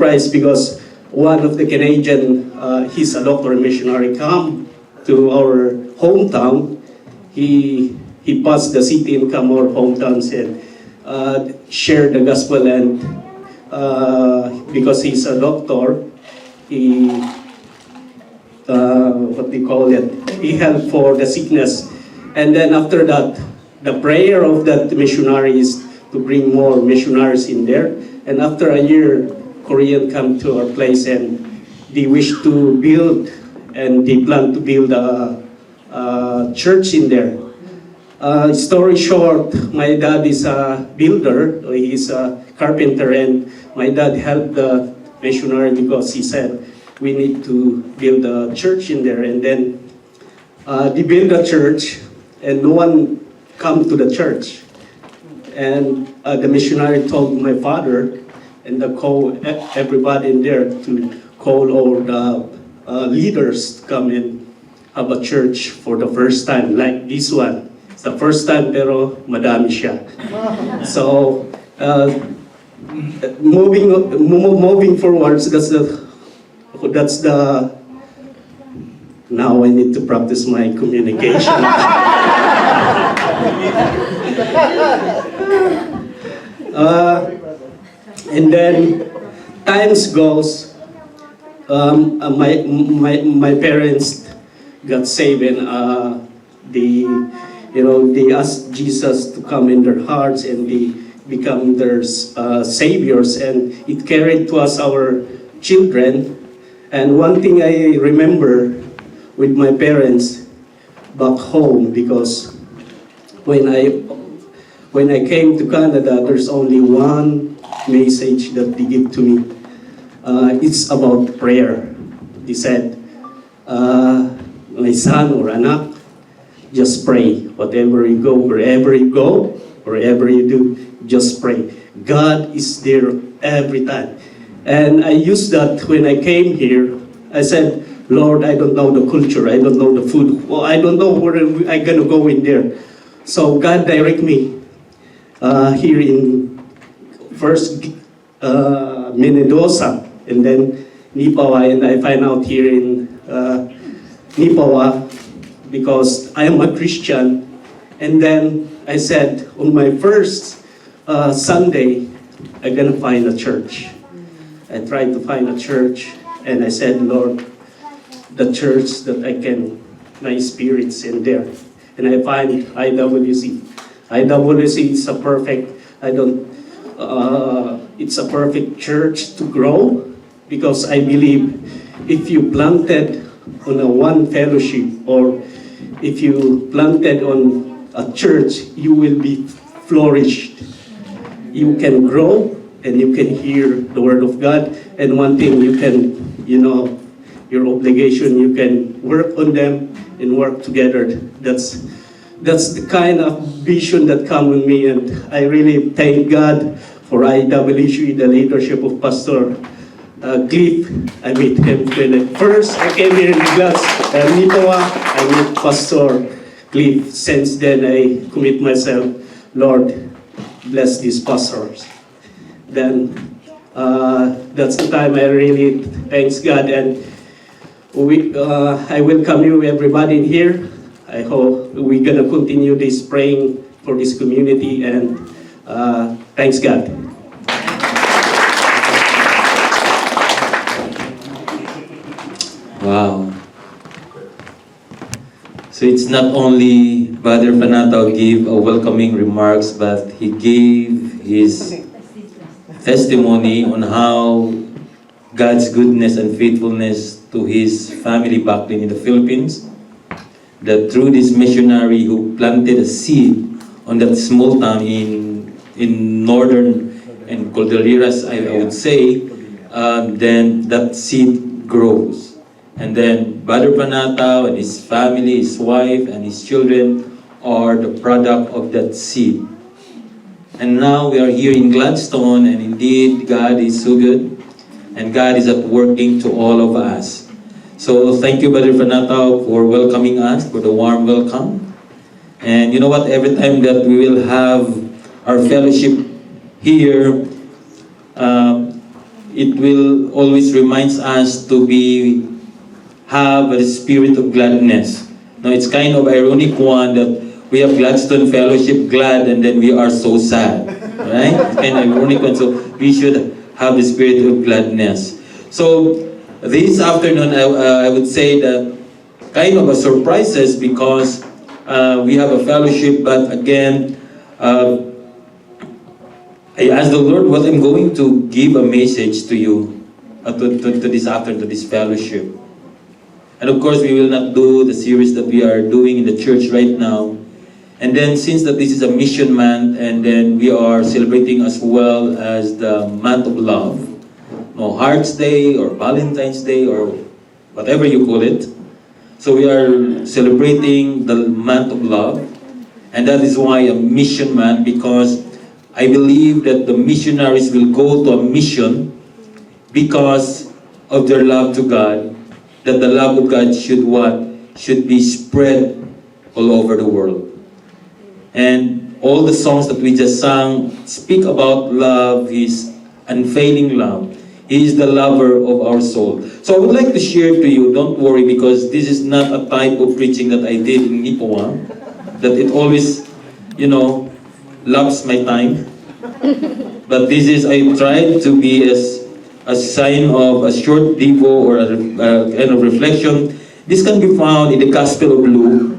surprised because one of the Canadian, he's a doctor and missionary, come to our hometown. He passed the city and come our hometown and share the gospel, and because he's a doctor, he what they call it, he helped for the sickness. And then after that, the prayer of that missionary is to bring more missionaries in there. And after a year, Korean come to our place and they wish to build, and they plan to build a church in there. Story short, my dad is a builder, he's a carpenter, and my dad helped the missionary because he said, we need to build a church in there. And then they build a church and no one come to the church. And the missionary told my father and call everybody in there to call all the leaders to come and have a church for the first time, like this one. It's the first time, pero madami siya. So, moving forwards, that's the, now I need to practice my communication. And then times goes, my parents got saved, and they asked Jesus to come in their hearts, and they become their saviors, and it carried to us our children. And one thing I remember with my parents back home, because when I came to Canada, there's only one message that they give to me. It's about prayer. They said, my son or anak, just pray. Whatever you go, wherever you go, wherever you do, just pray. God is there every time. And I used that when I came here. I said, Lord, I don't know the culture, I don't know the food, well, I don't know where I'm gonna go in there. So God direct me here in first Mendoza, and then Nipawa, and I find out here in Nipawa because I am a Christian. And then I said, on my first Sunday, I'm gonna find a church. I tried to find a church, and I said, Lord, the church that I can, my spirit's in there. And I find IWC. IWC is a perfect, it's a perfect church to grow, because I believe if you planted on a one fellowship, or if you planted on a church, you will be flourished. You can grow, and you can hear the word of God. And one thing you can, your obligation, you can work on them and work together. That's the kind of vision that come with me, and I really thank God for IWC, the leadership of Pastor Cliff. I met him when first I came here in Nipawa. I met Pastor Cliff. Since then, I commit myself, Lord, bless these pastors. Then that's the time I really thanks God, and I welcome you, everybody in here. I hope we're gonna continue this praying for this community, and thanks God. Wow. So it's not only Brother Panataw gave a welcoming remarks, but he gave his testimony on how God's goodness and faithfulness to his family back then in the Philippines. That through this missionary who planted a seed on that small town in northern and Cordilleras, I would say, then that seed grows. And then Brother Panataw and his family, his wife and his children are the product of that seed. And now we are here in Gladstone, and indeed God is so good, and God is at working to all of us. So thank you, Brother Panataw, for welcoming us, for the warm welcome. And you know what, every time that we will have our fellowship here, it will always reminds us to have a spirit of gladness. Now it's kind of ironic one that we have Gladstone Fellowship glad and then we are so sad, right? It's kind of ironic one. So we should have the spirit of gladness. So this afternoon, I would say that kind of a surprises because we have a fellowship, but again, I asked the Lord what I'm going to give a message to you to this afternoon, to this fellowship. And of course, we will not do the series that we are doing in the church right now. And then since that this is a mission month, and then we are celebrating as well as the month of love, no Hearts Day or Valentine's Day or whatever you call it. So we are celebrating the month of love, and that is why a mission month, because I believe that the missionaries will go to a mission because of their love to God, that the love of God should what? Should be spread all over the world. And all the songs that we just sang speak about love, His unfailing love. He is the lover of our soul. So I would like to share to you, don't worry, because this is not a type of preaching that I did in Nipoa, that it always, loves my time. But this is, I tried to be as a sign of a short devo or a kind of reflection. This can be found in the Gospel of Luke,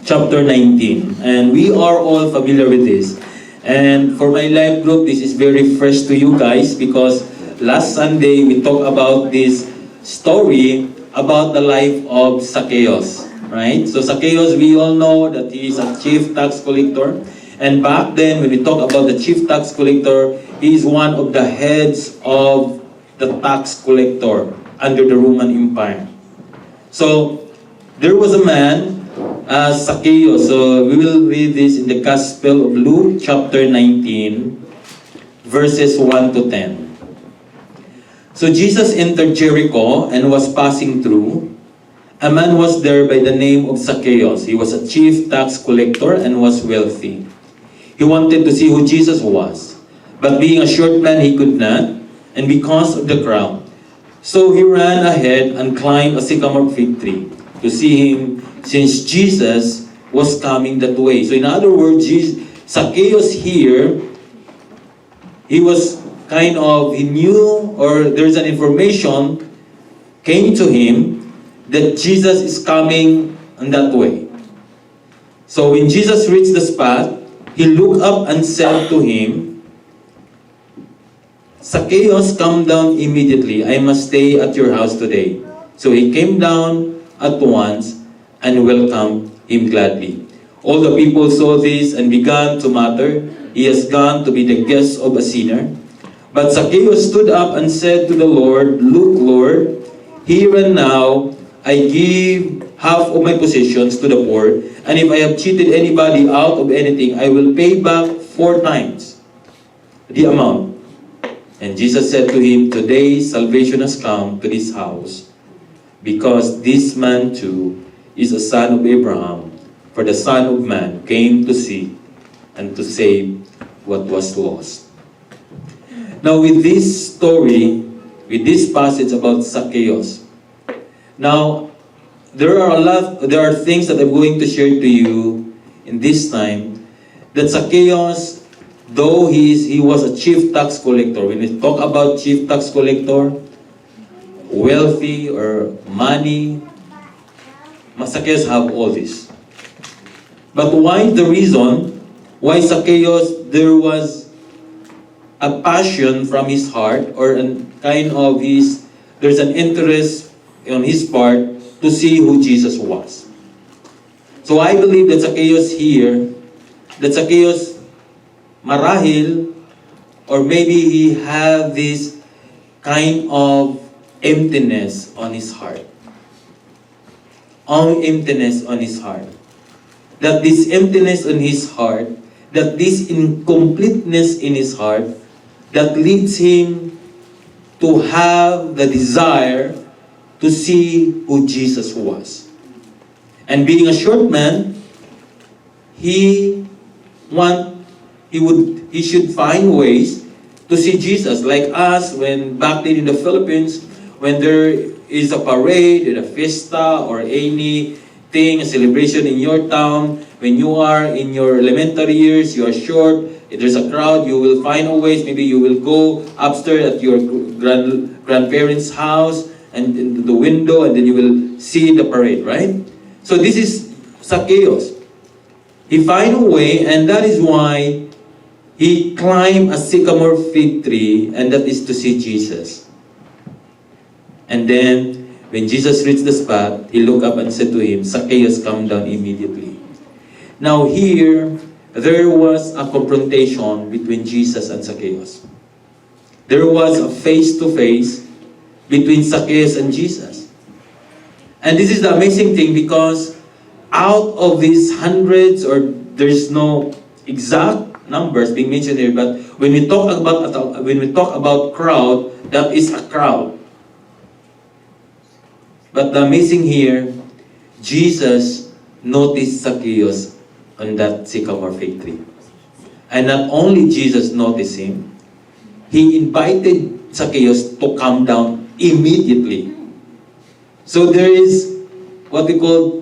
chapter 19. And we are all familiar with this. And for my life group, this is very fresh to you guys because last Sunday we talked about this story about the life of Zacchaeus. Right? So Zacchaeus, we all know that he is a chief tax collector. And back then, when we talk about the chief tax collector, he is one of the heads of the tax collector under the Roman Empire. So there was a man, Zacchaeus. So we will read this in the Gospel of Luke, chapter 19, verses 1 to 10. So Jesus entered Jericho and was passing through. A man was there by the name of Zacchaeus. He was a chief tax collector and was wealthy. He wanted to see who Jesus was, but being a short man, he could not, and because of the crowd. So he ran ahead and climbed a sycamore fig tree to see him, since Jesus was coming that way. So in other words, Zacchaeus here, he was he knew, or there's an information came to him that Jesus is coming in that way. So when Jesus reached the spot, he looked up and said to him, Zacchaeus, come down immediately. I must stay at your house today. So he came down at once and welcomed him gladly. All the people saw this and began to mutter, he has gone to be the guest of a sinner. But Zacchaeus stood up and said to the Lord, look, Lord, here and now I give half of my possessions to the poor, and if I have cheated anybody out of anything, I will pay back 4 times the amount. And Jesus said to him, today salvation has come to this house, because this man too is a son of Abraham. For the Son of Man came to seek and to save what was lost. Now with this story, with this passage about Zacchaeus, now there are things that I'm going to share to you in this time, that Zacchaeus, though he was a chief tax collector, when we talk about chief tax collector, wealthy or money, Zacchaeus have all this. But why the reason why Zacchaeus, there was a passion from his heart, or there's an interest on his part to see who Jesus was. So I believe that Zacchaeus marahil, or maybe he had this kind of emptiness on his heart. Emptiness on his heart. That this emptiness in his heart, that this incompleteness in his heart, that leads him to have the desire to see who Jesus was. And being a short man, he should find ways to see Jesus. Like us, when back then in the Philippines, when there is a parade, or a fiesta, or anything, a celebration in your town, when you are in your elementary years, you are short, if there's a crowd, you will find a ways. Maybe you will go upstairs at your grandparents' house, and in the window, and then you will see the parade, right? So this is Zacchaeus. He find a way, and that is why he climbed a sycamore fig tree, and that is to see Jesus. And then, when Jesus reached the spot, he looked up and said to him, Zacchaeus, come down immediately. Now here, there was a confrontation between Jesus and Zacchaeus. There was a face-to-face between Zacchaeus and Jesus. And this is the amazing thing, because out of these hundreds, or there's no exact numbers being mentioned here, but when we talk about crowd, that is a crowd. But the amazing here, Jesus noticed Zacchaeus on that sycamore fig tree. And not only Jesus noticed him, he invited Zacchaeus to come down immediately. So there is what we call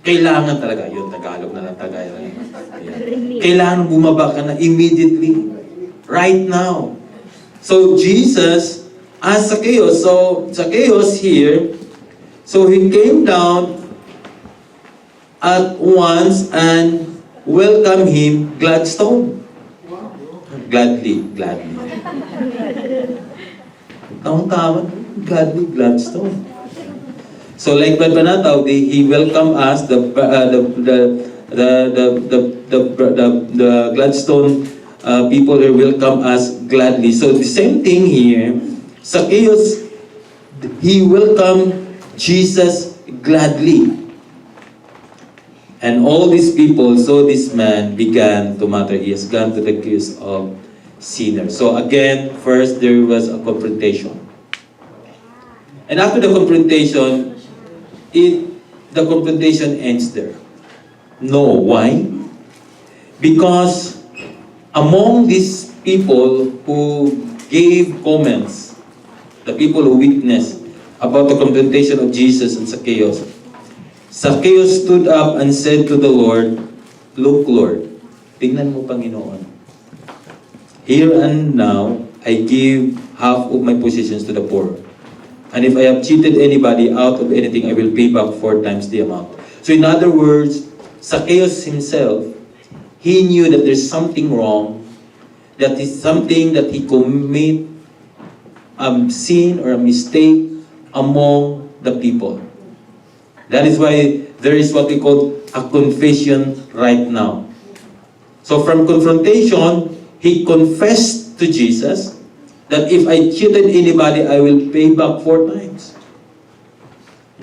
kailangan talaga, yun, Tagalog na lang, Tagalog. Yeah. Kailangan bumaba ka na immediately, right now. So Jesus asked Zacchaeus, so Zacchaeus here, so he came down at once and welcomed him Gladstone. Gladly. Tama, Gladstone. So like Brad Panataw, he welcomed us, the Gladstone people here welcome us gladly. So the same thing here, Zacchaeus, he welcomed Jesus gladly. And all these people saw this man began to matter. He has gone to the accuse of sinner. So again, first there was a confrontation. And after the confrontation, the confrontation ends there. No, why? Because among these people who gave comments, the people who witnessed about the confrontation of Jesus and Zacchaeus, Zacchaeus stood up and said to the Lord, "Look, Lord, tingnan mo, Panginoon. Here and now, I give half of my possessions to the poor. And if I have cheated anybody out of anything, I will pay back 4 times the amount." So in other words, Zacchaeus himself, he knew that there's something wrong, that is something that he commit a sin or a mistake among the people. That is why there is what we call a confession right now. So from confrontation, he confessed to Jesus that if I cheated anybody, I will pay back 4 times.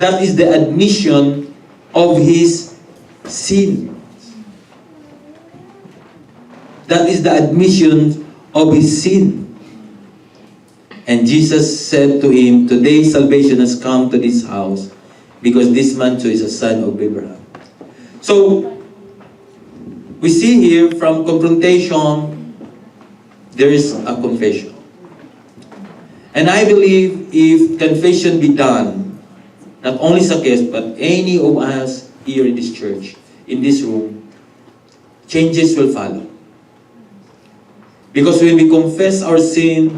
That is the admission of his sin. That is the admission of his sin. And Jesus said to him, "Today salvation has come to this house, because this man too is a son of Abraham." So, we see here from confrontation, there is a confession. And I believe if confession be done, not only Zacchaeus, but any of us here in this church, in this room, changes will follow. Because when we confess our sin,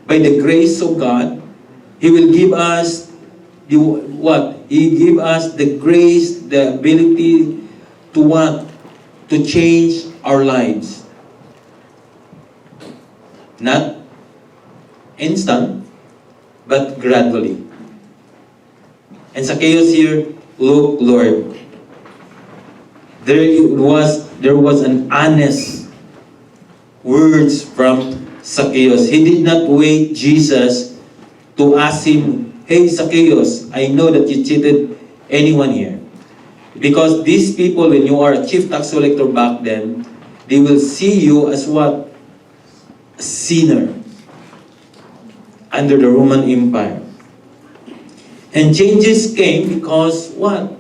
by the grace of God, He will give us the what? He give us the grace, the ability to what? To change our lives. Not instant, but gradually. And Zacchaeus here, "Look, Lord." There was an honest words from Zacchaeus. He did not wait Jesus to ask him, "Hey Zacchaeus, I know that you cheated anyone here." Because these people, when you are a chief tax collector back then, they will see you as what? A sinner under the Roman Empire. And changes came because what?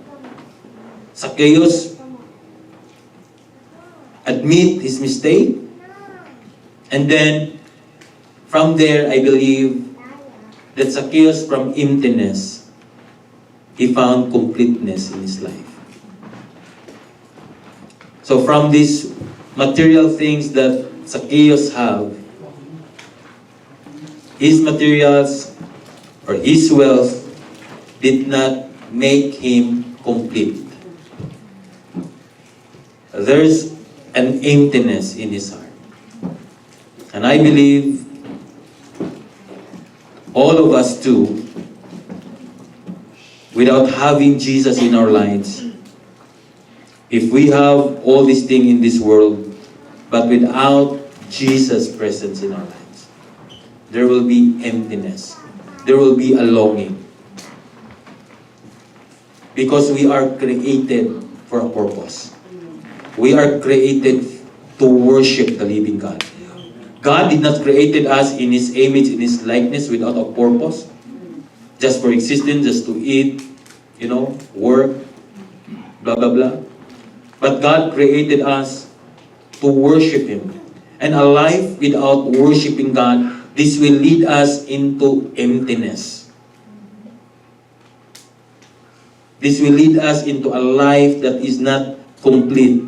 Zacchaeus admit his mistake, and then from there, I believe that Zacchaeus, from emptiness, he found completeness in his life. So from these material things that Zacchaeus have, his materials or his wealth did not make him complete. There's an emptiness in his heart. And I believe all of us too, without having Jesus in our lives, if we have all these things in this world, but without Jesus' presence in our lives, there will be emptiness. There will be a longing. Because we are created for a purpose. We are created to worship the living God. God did not create us in His image, in His likeness without a purpose. Just for existence, just to eat, work, blah, blah, blah. But God created us to worship Him. And a life without worshiping God, this will lead us into emptiness. This will lead us into a life that is not complete.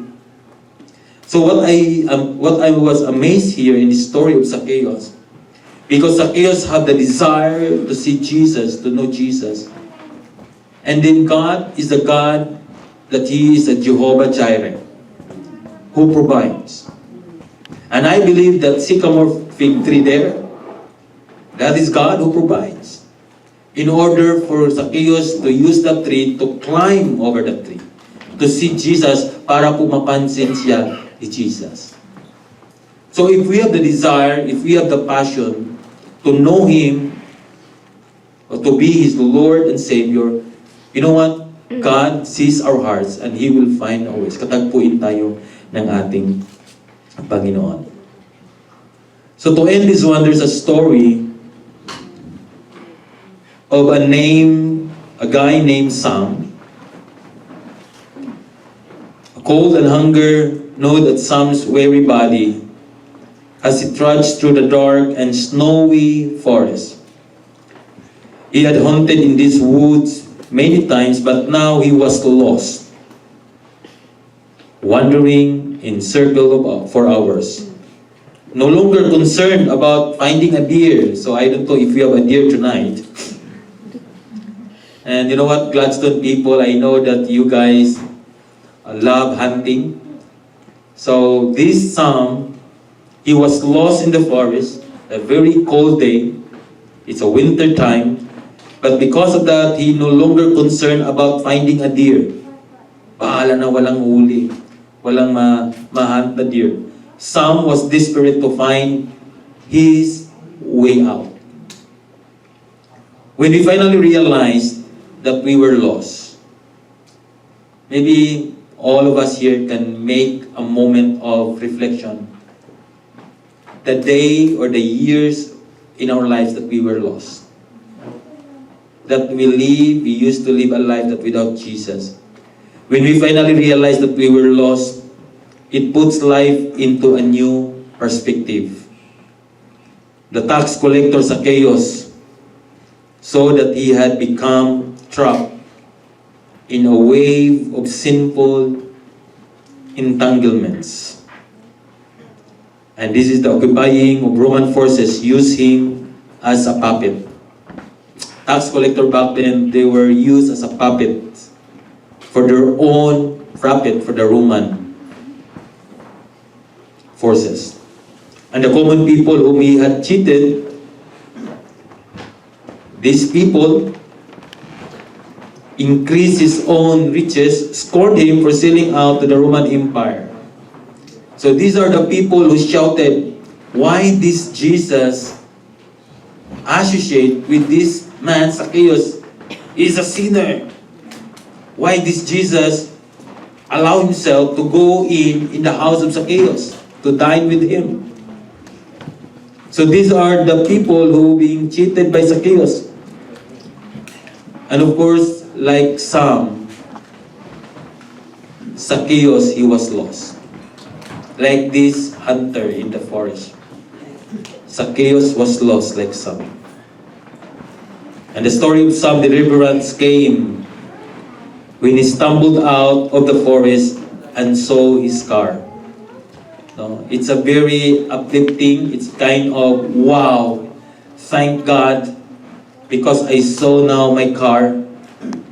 So what I was amazed here in the story of Zacchaeus, because Zacchaeus had the desire to see Jesus, to know Jesus. And then God is the God that He is a Jehovah Jireh, who provides. And I believe that sycamore fig tree there, that is God who provides. In order for Zacchaeus to use that tree, to climb over that tree, to see Jesus, para po mapansin siya ni Jesus. So if we have the desire, if we have the passion to know Him, or to be His Lord and Savior, you know what? God sees our hearts and He will find our ways. Katagpuin tayo ng ating Panginoon. So to end this one, there's a story of a guy named Sam. Cold and hunger gnawed at Sam's weary body as he trudged through the dark and snowy forest. He had hunted in these woods many times, but now he was lost, wandering in circles for hours. No longer concerned about finding a deer. So I don't know if we have a deer tonight. And you know what, Gladstone people, I know that you guys love hunting. So this Sam, he was lost in the forest, a very cold day. It's a winter time. But because of that, he no longer concerned about finding a deer. Bahala na walang huli. Walang ma-hunt the deer. Sam was desperate to find his way out. When we finally realized that we were lost, maybe all of us here can make a moment of reflection. The day or the years in our lives that we were lost. That we used to live a life that without Jesus. When we finally realized that we were lost, it puts life into a new perspective. The tax collector Zacchaeus saw that he had become trapped in a wave of sinful entanglements. And this is the occupying of Roman forces used him as a puppet. Tax collector back then, they were used as a puppet for their own profit for the Roman forces. And the common people whom he had cheated, these people increased his own riches, scorned him for selling out to the Roman Empire. So these are the people who shouted, why this Jesus associate with this man Zacchaeus is a sinner? Why this Jesus allow himself to go in the house of Zacchaeus to dine with him? So these are the people who being cheated by Zacchaeus. And of course, like Sam, Zacchaeus, he was lost. Like this hunter in the forest. Zacchaeus was lost like some. And the story of some deliverance came when he stumbled out of the forest and saw his car. No, it's a very uplifting, it's kind of, wow, thank God, because I saw now my car.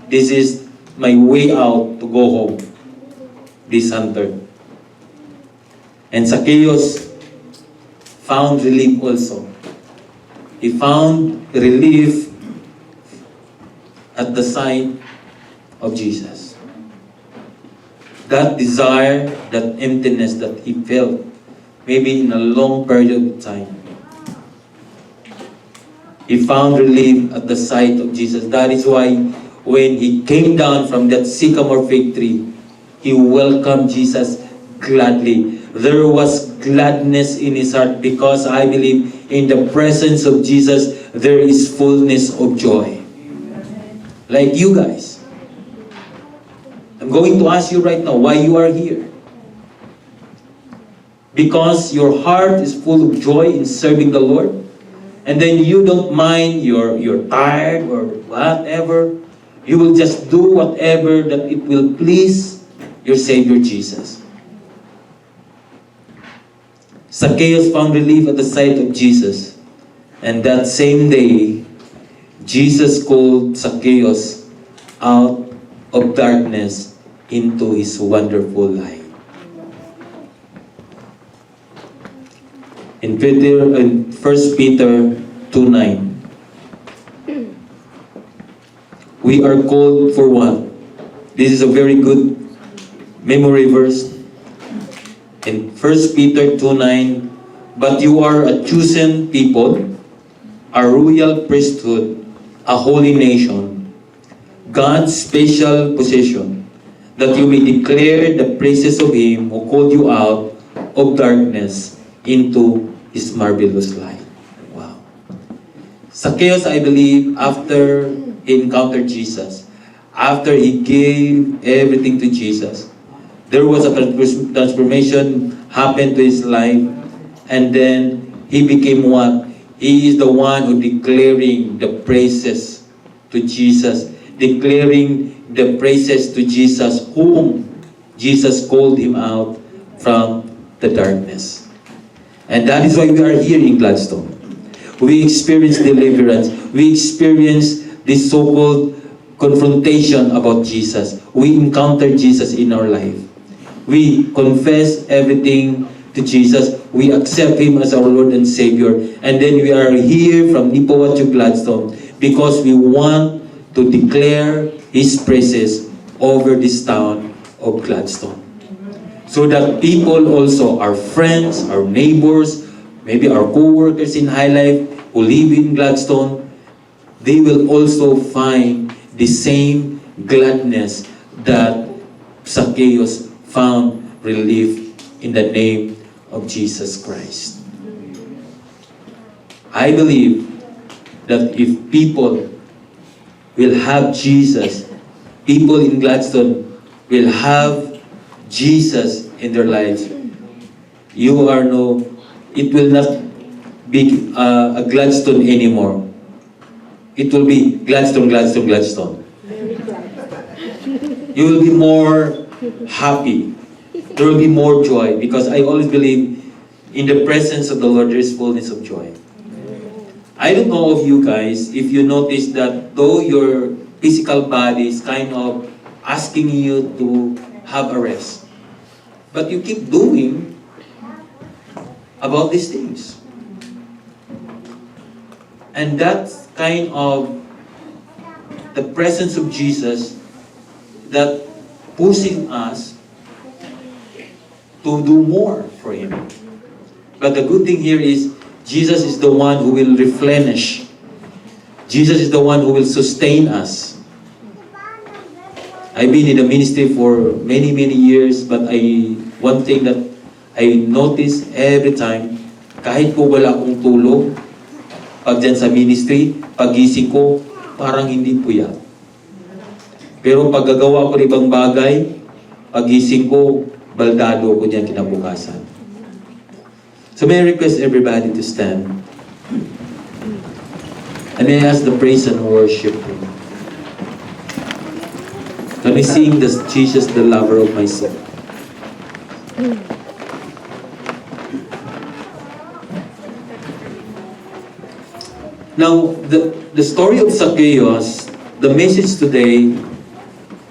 This is my way out to go home. This hunter. And Zacchaeus found relief also. He found relief at the sight of Jesus. That desire, that emptiness that he felt, maybe in a long period of time, he found relief at the sight of Jesus. That is why when he came down from that sycamore fig tree, he welcomed Jesus gladly. There was gladness in his heart because I believe in the presence of Jesus, there is fullness of joy. Like you guys. I'm going to ask you right now why you are here. Because your heart is full of joy in serving the Lord. And then you don't mind you're tired or whatever. You will just do whatever that it will please your Savior Jesus. Zacchaeus found relief at the sight of Jesus. And that same day, Jesus called Zacchaeus out of darkness into his wonderful light. In 1 Peter 2:9, we are called for what? This is a very good memory verse. In 1 Peter 2:9, but you are a chosen people, a royal priesthood, a holy nation, God's special possession, that you may declare the praises of Him who called you out of darkness into His marvelous light. Wow. Zacchaeus, I believe, after he encountered Jesus, after he gave everything to Jesus, there was a transformation happened to his life, and then he became what? He is the one who declaring the praises to Jesus, declaring the praises to Jesus, whom Jesus called him out from the darkness. And that is why we are here in Gladstone. We experience deliverance. We experience this so-called confrontation about Jesus. We encounter Jesus in our life. We confess everything to Jesus. We accept Him as our Lord and Savior. And then we are here from Nipowa to Gladstone because we want to declare His praises over this town of Gladstone. So that people also, our friends, our neighbors, maybe our co-workers in High Life who live in Gladstone, they will also find the same gladness that Zacchaeus found relief in the name of Jesus Christ. I believe that if people will have Jesus, people in Gladstone will have Jesus in their lives, it will not be a Gladstone anymore. It will be Gladstone, Gladstone, Gladstone. You will be more happy. There will be more joy because I always believe in the presence of the Lord there is fullness of joy. I don't know of you guys if you notice that though your physical body is kind of asking you to have a rest, but you keep doing about these things. And that's kind of the presence of Jesus that pushing us to do more for Him. But the good thing here is Jesus is the one who will replenish. Jesus is the one who will sustain us. I've been in the ministry for many, many years, but one thing that I notice every time, kahit po wala akong tulog, pag dyan sa ministry, pagising ko, parang hindi puyat. Pero pag gagawa ko ng ibang bagay, Pagising ko, baldado ko diyan kinabukasan. So may I request everybody to stand. And may I ask the praise and worship team. Can we sing this Jesus, the lover of my soul? Now, the story of Zacchaeus, the message today,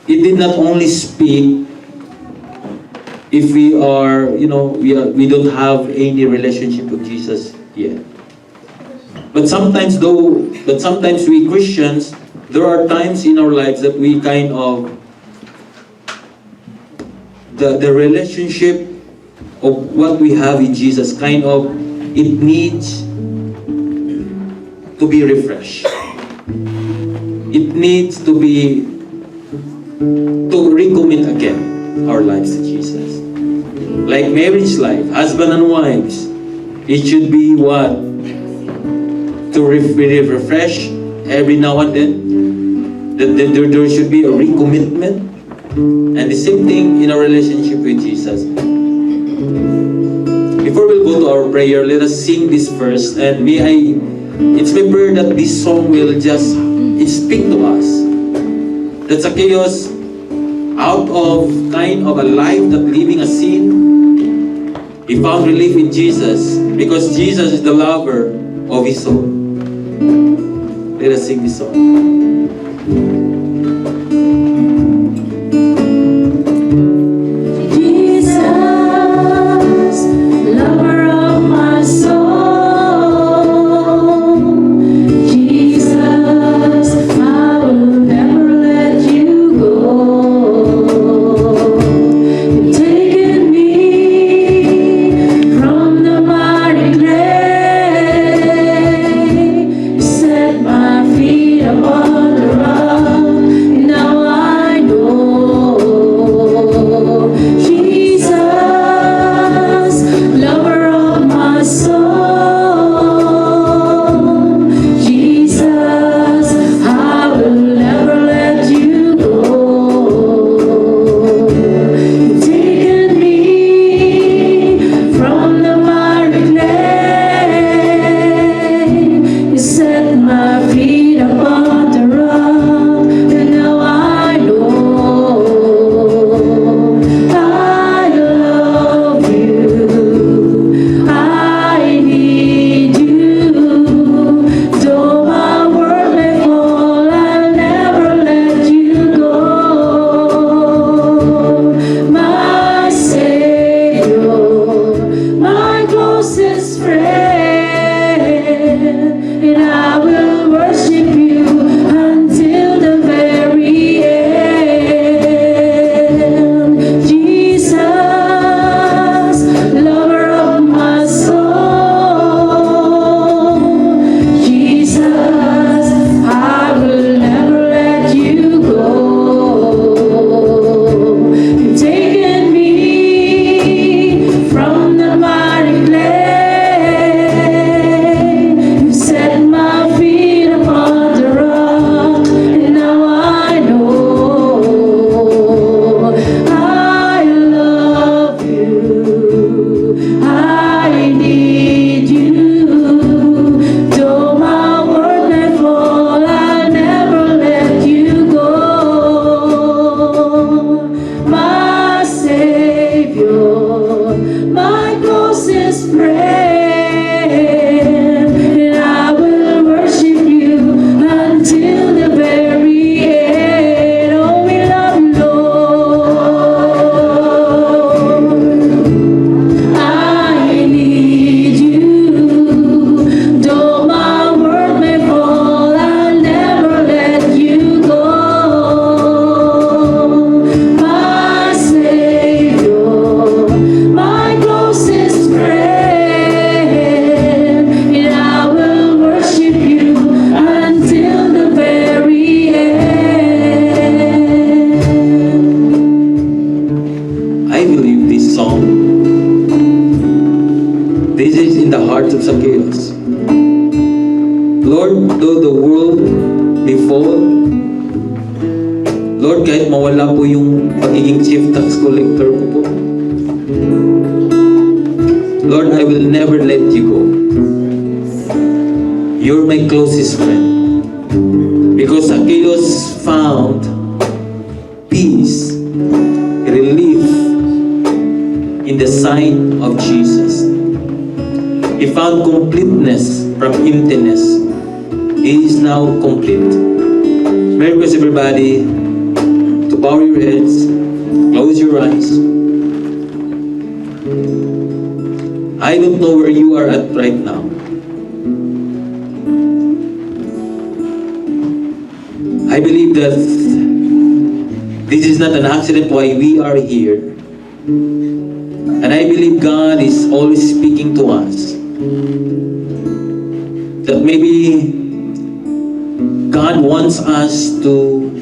it did not only speak if we are, we don't have any relationship with Jesus yet. But sometimes we Christians, there are times in our lives that we kind of, the relationship of what we have in Jesus, kind of, it needs to be refreshed. It needs to recommit again our lives to Jesus. Like marriage life, husband and wives, it should be what? To refresh every now and then. That there should be a recommitment. And the same thing in our relationship with Jesus. Before we go to our prayer, let us sing this first. And it's my prayer that this song will just speak to us. That Zacchaeus, out of kind of a life that living a sin, he found relief in Jesus because Jesus is the lover of his soul. Let us sing this song. Lord, kahit mawala po yung pagiging chief tax collector ko po, Lord, I will never let you go. You're my closest friend. Because Zacchaeus found peace, relief in the sight of Jesus. He found completeness from emptiness. He is now complete. Merry Christmas, everybody. To bow your heads, close your eyes. I don't know where you are at right now. I believe that this is not an accident why we are here. And I believe God is always speaking to us. That maybe God wants us to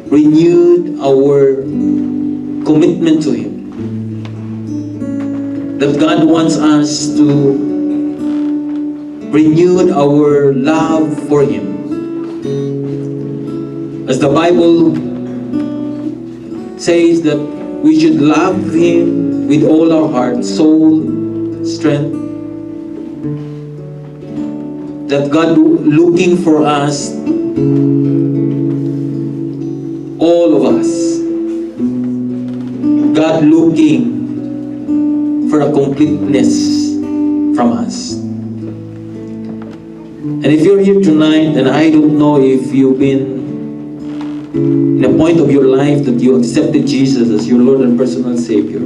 renew our commitment to Him. That God wants us to renew our love for Him. As the Bible says that we should love Him with all our heart, soul, strength. That God looking for us, all of us. God looking for a completeness from us. And if you're here tonight, and I don't know if you've been in a point of your life that you accepted Jesus as your Lord and personal Savior.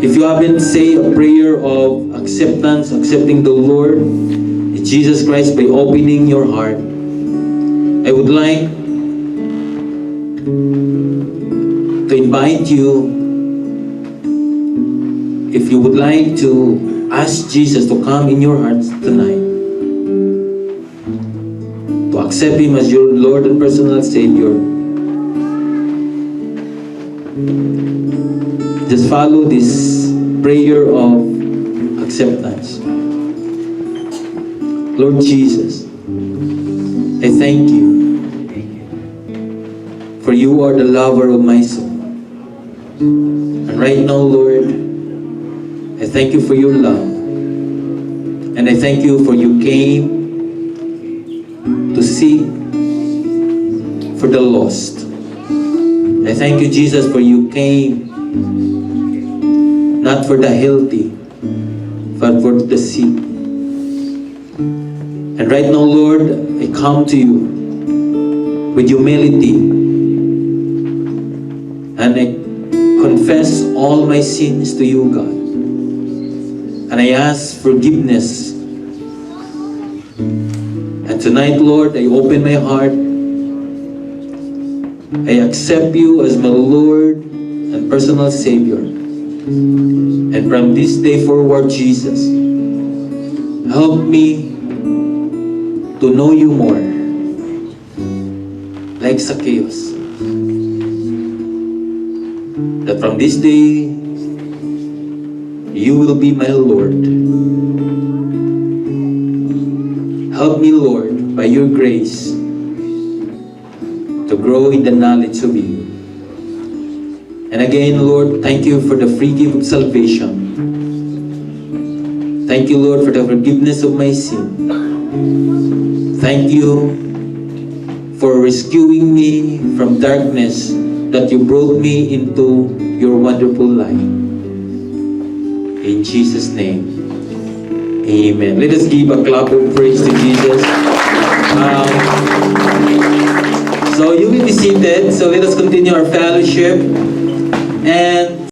If you haven't said a prayer of acceptance, accepting the Lord Jesus Christ by opening your heart, I would like to invite you, if you would like to ask Jesus to come in your hearts tonight, to accept Him as your Lord and personal Savior. Just follow this prayer of acceptance. Lord Jesus, I thank you for you are the lover of my soul. And right now, Lord, I thank you for your love. And I thank you for you came to seek for the lost. I thank you, Jesus, for you came not for the healthy, but for the sick. And right now, Lord, I come to you with humility, and I confess all my sins to you, God. And I ask forgiveness. And tonight, Lord, I open my heart. I accept you as my Lord and personal Savior. And from this day forward, Jesus, help me to know you more, like Zacchaeus. That from this day, you will be my Lord. Help me, Lord, by your grace, to grow in the knowledge of you. And again, Lord, thank you for the free gift of salvation. Thank you, Lord, for the forgiveness of my sin. Thank you for rescuing me from darkness, that you brought me into your wonderful light. In Jesus' name, amen. Let us give a clap of praise to Jesus. So you will be seated. So let us continue our fellowship. And